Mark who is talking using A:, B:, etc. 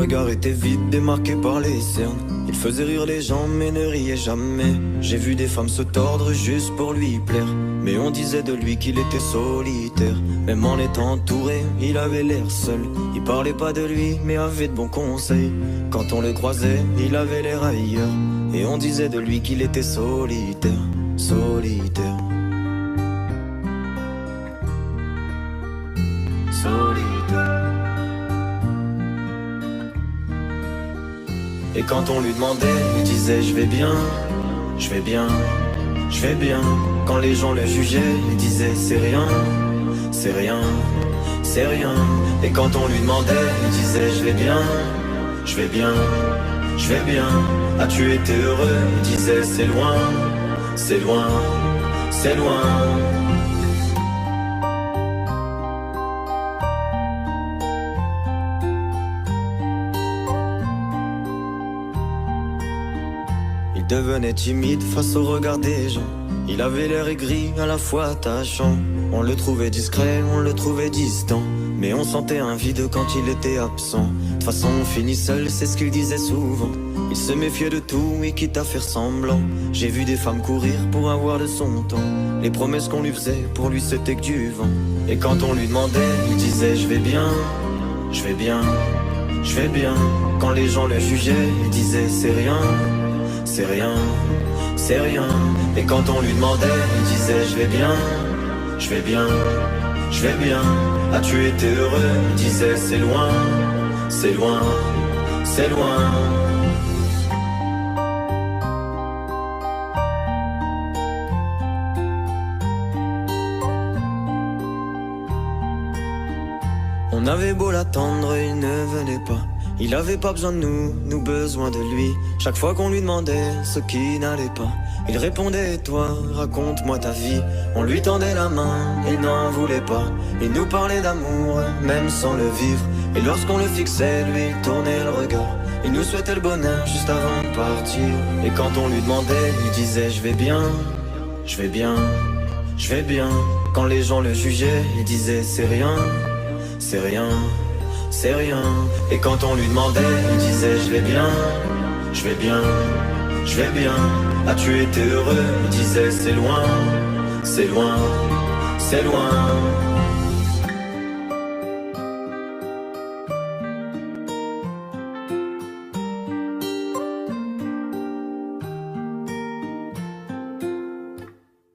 A: regard était vide, démarqué par les cernes. Il faisait rire les gens mais ne riait jamais. J'ai vu des femmes se tordre juste pour lui plaire, mais on disait de lui qu'il était solitaire. Même en étant entouré, il avait l'air seul. Il parlait pas de lui mais avait de bons conseils. Quand on le croisait, il avait l'air ailleurs, et on disait de lui qu'il était solitaire. Solitaire. Solitaire. Et quand on lui demandait, il disait je vais bien, je vais bien, je vais bien. Quand les gens le jugeaient, il disait c'est rien, c'est rien, c'est rien. Et quand on lui demandait, il disait je vais bien, je vais bien, je vais bien. As-tu été heureux? Il disait c'est loin, c'est loin, c'est loin. Il devenait timide face au regard des gens. Il avait l'air aigri, à la fois attachant. On le trouvait discret, on le trouvait distant, mais on sentait un vide quand il était absent. De toute façon on finit seul, c'est ce qu'il disait souvent. Il se méfiait de tout et quitte à faire semblant. J'ai vu des femmes courir pour avoir de son temps. Les promesses qu'on lui faisait, pour lui c'était que du vent. Et quand on lui demandait, il disait je vais bien, je vais bien, je vais bien. Quand les gens le jugeaient, il disait c'est rien, c'est rien, c'est rien. Et quand on lui demandait, il disait je vais bien, je vais bien, je vais bien. As-tu été heureux? Il disait c'est loin, c'est loin, c'est loin. On avait beau l'attendre, il ne venait pas. Il avait pas besoin de nous, nous besoin de lui. Chaque fois qu'on lui demandait ce qui n'allait pas, il répondait toi, raconte-moi ta vie. On lui tendait la main, il n'en voulait pas. Il nous parlait d'amour, même sans le vivre. Et lorsqu'on le fixait, lui il tournait le regard. Il nous souhaitait le bonheur juste avant de partir. Et quand on lui demandait, il disait je vais bien, je vais bien, je vais bien. Quand les gens le jugeaient, il disait c'est rien, c'est rien, c'est rien. Et quand on lui demandait, il disait je vais bien, je vais bien, je vais bien. As-tu été heureux? Il disait c'est loin, c'est loin, c'est loin.